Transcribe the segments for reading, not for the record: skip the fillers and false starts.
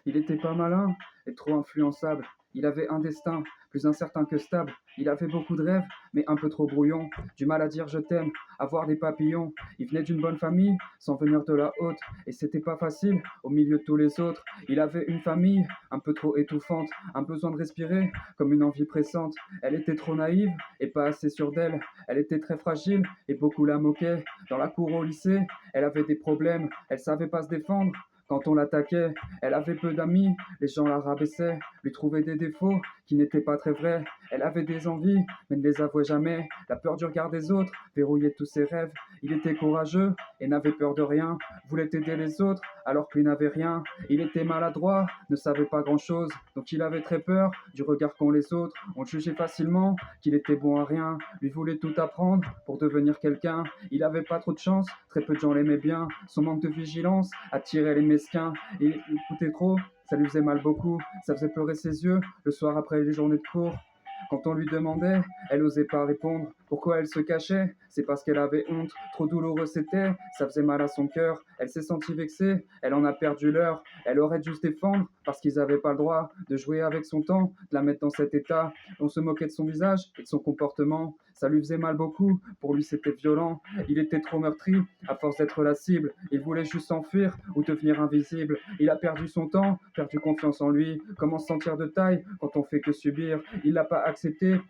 Il était pas malin et trop influençable. Il avait un destin plus incertain que stable. Il avait beaucoup de rêves, mais un peu trop brouillon. Du mal à dire je t'aime, avoir des papillons. Il venait d'une bonne famille, sans venir de la haute. Et c'était pas facile, au milieu de tous les autres. Il avait une famille, un peu trop étouffante. Un besoin de respirer, comme une envie pressante. Elle était trop naïve, et pas assez sûre d'elle. Elle était très fragile, et beaucoup la moquaient. Dans la cour au lycée, elle avait des problèmes. Elle savait pas se défendre. Quand on l'attaquait, elle avait peu d'amis, les gens la rabaissaient, lui trouvaient des défauts qui n'étaient pas très vrais. Elle avait des envies, mais ne les avouait jamais. La peur du regard des autres verrouillait tous ses rêves. Il était courageux et n'avait peur de rien, voulait aider les autres alors qu'il n'avait rien. Il était maladroit, ne savait pas grand-chose, donc il avait très peur du regard qu'ont les autres. On le jugeait facilement qu'il était bon à rien, lui voulait tout apprendre pour devenir quelqu'un. Il avait pas trop de chance, très peu de gens l'aimaient bien. Son manque de vigilance attirait les mesquins. Il écoutait trop, ça lui faisait mal beaucoup, ça faisait pleurer ses yeux le soir après les journées de cours. Quand on lui demandait, elle osait pas répondre. Pourquoi elle se cachait? C'est parce qu'elle avait honte. Trop douloureux c'était, ça faisait mal à son cœur. Elle s'est sentie vexée, elle en a perdu l'heure. Elle aurait dû se défendre parce qu'ils avaient pas le droit de jouer avec son temps, de la mettre dans cet état. On se moquait de son visage et de son comportement. Ça lui faisait mal beaucoup, pour lui c'était violent. Il était trop meurtri, à force d'être la cible. Il voulait juste s'enfuir ou devenir invisible. Il a perdu son temps, perdu confiance en lui. Comment se sentir de taille quand on fait que subir? Il l'a pas accepté,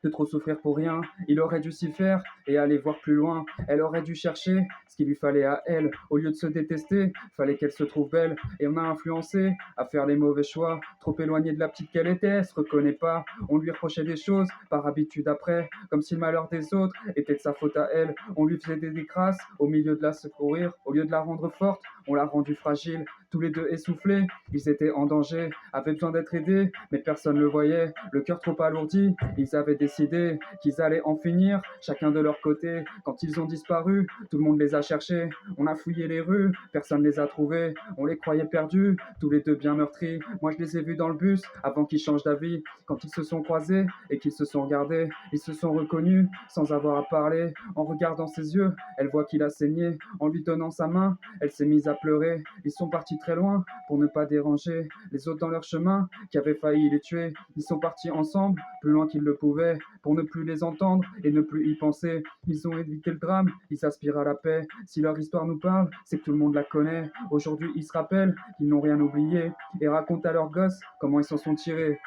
de trop souffrir pour rien. Il aurait dû s'y faire et aller voir plus loin. Elle aurait dû chercher ce qu'il lui fallait à elle. Au lieu de se détester, fallait qu'elle se trouve belle. Et on a influencé à faire les mauvais choix. Trop éloignée de la petite qu'elle était, elle se reconnaît pas. On lui reprochait des choses par habitude après, comme si le malheur des autres était de sa faute à elle. On lui faisait des crasses au milieu de la secourir. Au lieu de la rendre forte, on l'a rendue fragile. Tous les deux essoufflés, ils étaient en danger, avaient besoin d'être aidés, mais personne ne le voyait. Le cœur trop alourdi, ils avaient décidé qu'ils allaient en finir, chacun de leur côté. Quand ils ont disparu, tout le monde les a cherchés. On a fouillé les rues, personne les a trouvés. On les croyait perdus, tous les deux bien meurtris. Moi je les ai vus dans le bus avant qu'ils changent d'avis. Quand ils se sont croisés et qu'ils se sont regardés, ils se sont reconnus sans avoir à parler. En regardant ses yeux, elle voit qu'il a saigné. En lui donnant sa main, elle s'est mise à pleurer. Ils sont partis très loin pour ne pas déranger les autres dans leur chemin qui avaient failli les tuer. Ils sont partis ensemble, plus loin qu'ils le pouvaient, pour ne plus les entendre et ne plus y penser. Ils ont évité le drame, ils s'aspirent à la paix. Si leur histoire nous parle, c'est que tout le monde la connaît. Aujourd'hui, ils se rappellent qu'ils n'ont rien oublié et racontent à leurs gosses comment ils s'en sont tirés.